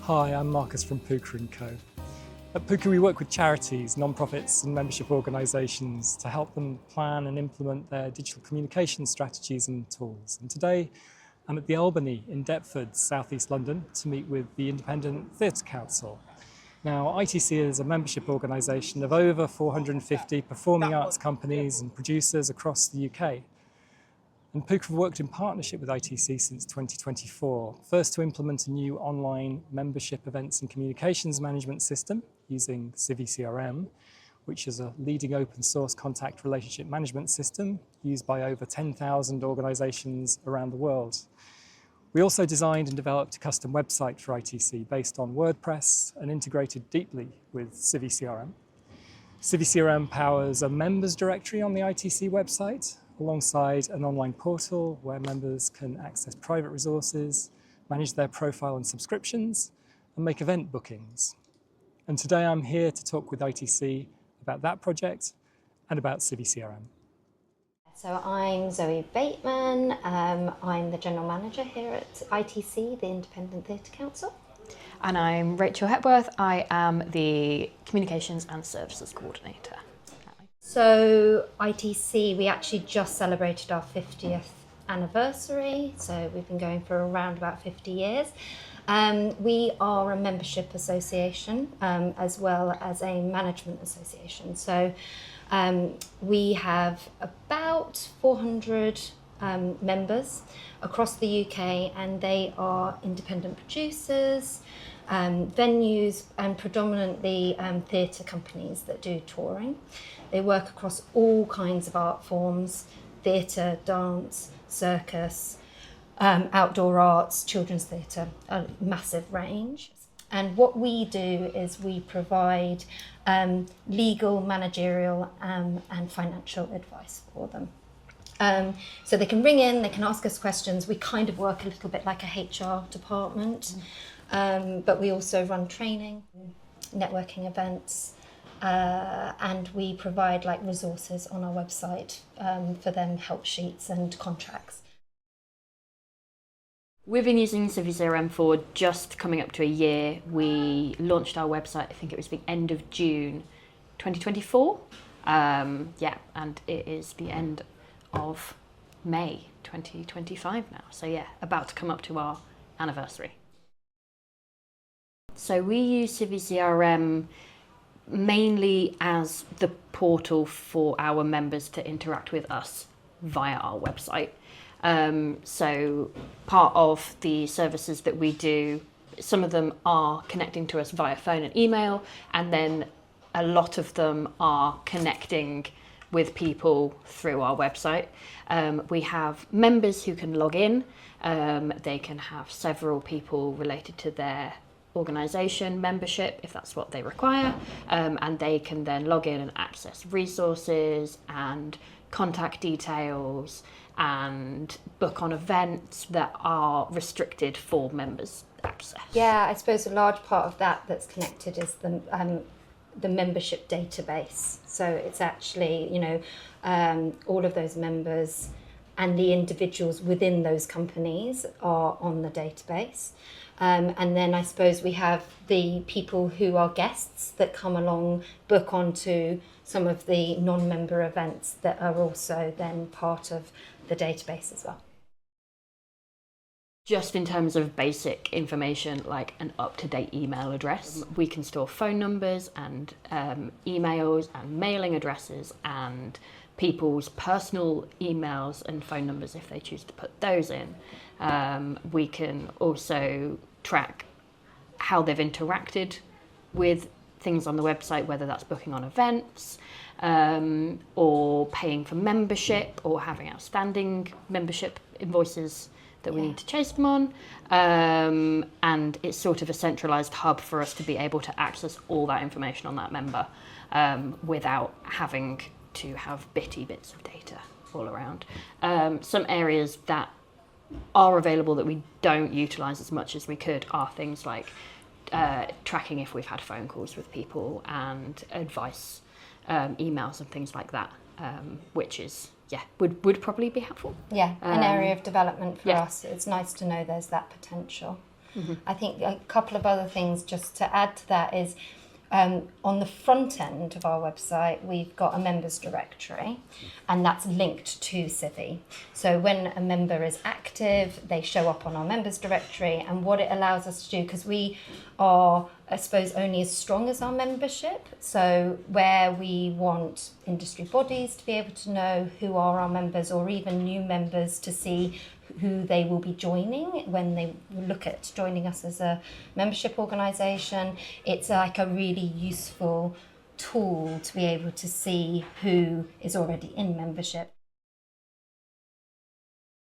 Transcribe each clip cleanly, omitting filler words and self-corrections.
Hi, I'm Marcus from Pooka & Co. At Pooka we work with charities, non-profits and membership organisations to help them plan and implement their digital communication strategies and tools. And today I'm at the Albany in Deptford, South East London, to meet with the Independent Theatre Council. Now, ITC is a membership organisation of over 450 performing arts companies and producers across the UK. And Pooka have worked in partnership with ITC since 2024, first to implement a new online membership events and communications management system using CiviCRM, which is a leading open source contact relationship management system used by over 10,000 organisations around the world. We also designed and developed a custom website for ITC based on WordPress and integrated deeply with CiviCRM. CiviCRM powers a members directory on the ITC website, alongside an online portal where members can access private resources, manage their profile and subscriptions, and make event bookings. And today I'm here to talk with ITC about that project and about CiviCRM. So I'm Zoe Bateman, I'm the General Manager here at ITC, the Independent Theatre Council. And I'm Rachel Hepworth, I am the Communications and Services Coordinator. So ITC, we actually just celebrated our 50th anniversary, so we've been going for around about 50 years. We are a membership association as well as a management association. So we have about 400 members across the UK, and they are independent producers, venues, and predominantly theatre companies that do touring. They work across all kinds of art forms: theatre, dance, circus, outdoor arts, children's theatre, a massive range. And what we do is we provide legal, managerial and financial advice for them. So they can ring in, they can ask us questions. We kind of work a little bit like a HR department, but we also run training, networking events, and we provide like resources on our website for them, help sheets and contracts. We've been using CiviCRM for just coming up to a year. We launched our website, I think it was the end of June 2024. And it is the end of May 2025 now. So yeah, about to come up to our anniversary. So we use CiviCRM mainly as the portal for our members to interact with us via our website. So part of the services that we do, some of them are connecting to us via phone and email, and then a lot of them are connecting with people through our website. We have members who can log in. They can have several people related to their organisation membership if that's what they require, and they can then log in and access resources and contact details and book on events that are restricted for members' access. Yeah, I suppose a large part of that that's connected is the membership database. So it's actually, all of those members and the individuals within those companies are on the database. And then I suppose we have the people who are guests that come along, book onto some of the non-member events that are also then part of the database as well. Just in terms of basic information, like an up-to-date email address, we can store phone numbers and emails and mailing addresses and people's personal emails and phone numbers if they choose to put those in. We can also track how they've interacted with things on the website, whether that's booking on events or paying for membership or having outstanding membership invoices that we need to chase them on. And it's sort of a centralised hub for us to be able to access all that information on that member without having to have bitty bits of data all around. Some areas that are available that we don't utilise as much as we could are things like tracking if we've had phone calls with people and advice emails and things like that, which is, would probably be helpful. Yeah, an area of development for us. It's nice to know there's that potential. I think a couple of other things just to add to that is on the front end of our website, we've got a members directory, and that's linked to Civi. So when a member is active, they show up on our members directory, and what it allows us to do, because we are, I suppose, only as strong as our membership. So where we want industry bodies to be able to know who are our members, or even new members to see who they will be joining when they look at joining us as a membership organisation, it's like a really useful tool to be able to see who is already in membership.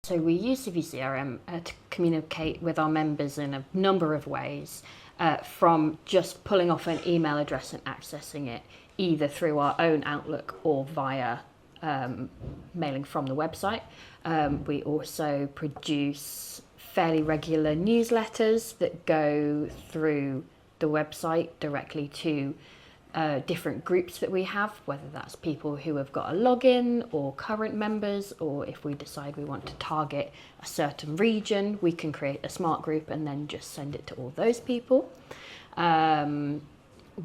So we use CiviCRM to communicate with our members in a number of ways, from just pulling off an email address and accessing it either through our own Outlook or via mailing from the website. We also produce fairly regular newsletters that go through the website directly to different groups that we have, whether that's people who have got a login or current members, or if we decide we want to target a certain region, we can create a smart group and then just send it to all those people.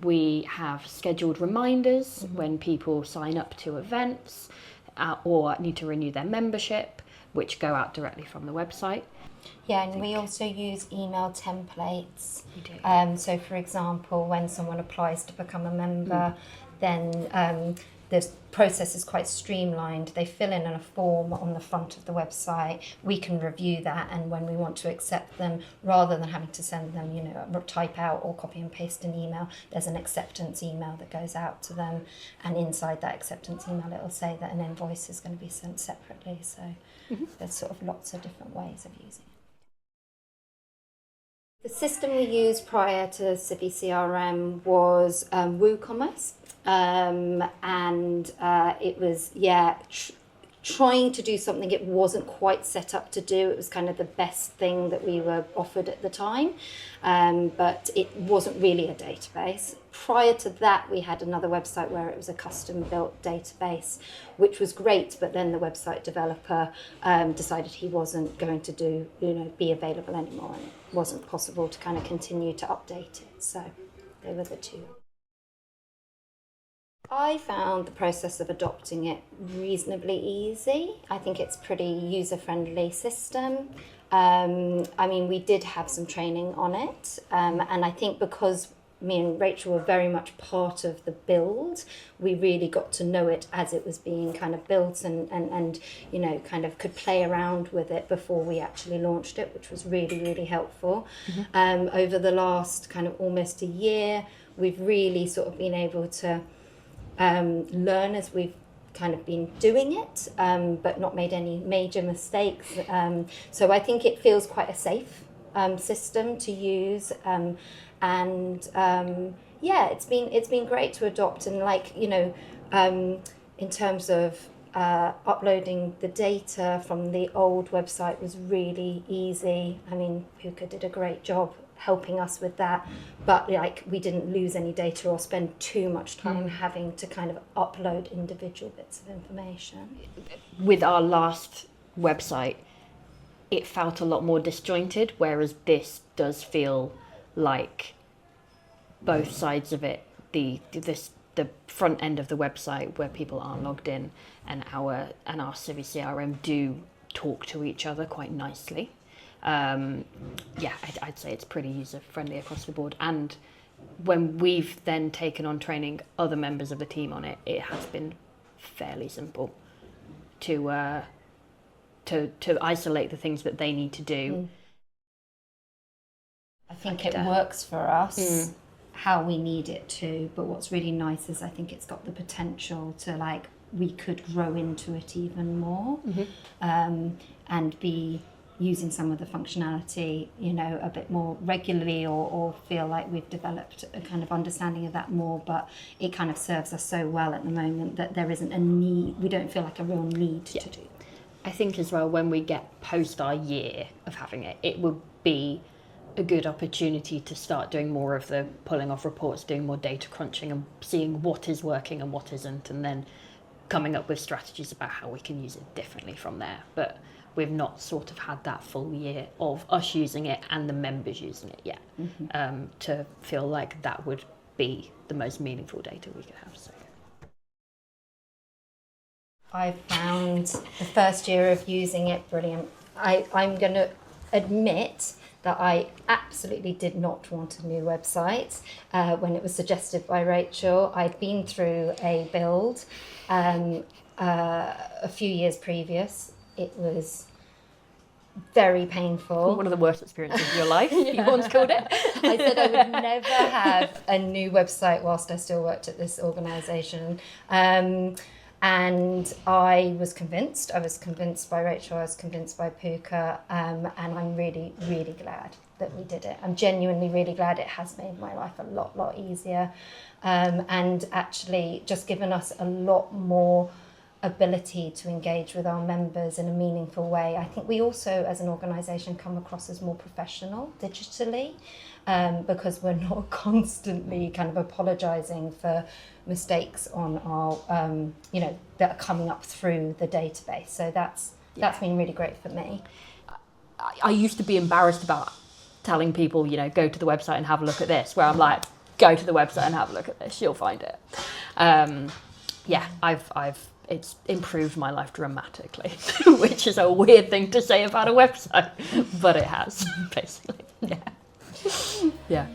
We have scheduled reminders when people sign up to events or need to renew their membership, which go out directly from the website. Yeah, and we also use email templates. We do. So, for example, when someone applies to become a member, then the process is quite streamlined. They fill in a form on the front of the website. We can review that, and when we want to accept them, rather than having to send them, type out or copy and paste an email, there's an acceptance email that goes out to them, and inside that acceptance email, it'll say that an invoice is going to be sent separately. So there's sort of lots of different ways of using it. The system we used prior to CiviCRM was WooCommerce, and it was, trying to do something it wasn't quite set up to do. It was kind of the best thing that we were offered at the time, but it wasn't really a database. Prior to that, we had another website where it was a custom-built database, which was great, but then the website developer decided he wasn't going to be available anymore, and it wasn't possible to kind of continue to update it. So they were the two. I found the process of adopting it reasonably easy. I think it's a pretty user-friendly system. We did have some training on it, and I think because me and Rachel were very much part of the build, we really got to know it as it was being kind of built, and kind of could play around with it before we actually launched it, which was really, really helpful. Over the last kind of almost a year, we've really sort of been able to learn as we've kind of been doing it, but not made any major mistakes. So I think it feels quite a safe system to use, it's been great to adopt. And in terms of uploading the data from the old website was really easy. Pooka did a great job helping us with that, but we didn't lose any data or spend too much time having to kind of upload individual bits of information. With our last website, it felt a lot more disjointed, whereas this does feel like both sides of it, the front end of the website where people are logged in, and our CiviCRM do talk to each other quite nicely. I'd say it's pretty user friendly across the board, and when we've then taken on training other members of the team on it, it has been fairly simple to isolate the things that they need to do. I think it works for us how we need it to, but what's really nice is I think it's got the potential to we could grow into it even more, and be using some of the functionality, a bit more regularly, or feel like we've developed a kind of understanding of that more, but it kind of serves us so well at the moment that there isn't a need, we don't feel like a real need to do. I think as well, when we get post our year of having it, it will be a good opportunity to start doing more of the pulling off reports, doing more data crunching and seeing what is working and what isn't, and then coming up with strategies about how we can use it differently from there. But we've not sort of had that full year of us using it and the members using it yet, to feel like that would be the most meaningful data we could have. So I found the first year of using it brilliant. I'm going to admit that I absolutely did not want a new website when it was suggested by Rachel. I'd been through a build a few years previous. It was very painful. one of the worst experiences of your life, you once called it. I said I would never have a new website whilst I still worked at this organisation. And I was convinced by Rachel, I was convinced by Pooka, and I'm really, really glad that we did it. I'm genuinely really glad. It has made my life a lot easier, and actually just given us a lot more ability to engage with our members in a meaningful way. I think we also, as an organisation, come across as more professional digitally, because we're not constantly kind of apologising for mistakes on our, that are coming up through the database. So that's been really great for me. I used to be embarrassed about telling people, go to the website and have a look at this, where I'm like, go to the website and have a look at this, you'll find it. It's improved my life dramatically, which is a weird thing to say about a website, but it has, basically. Yeah.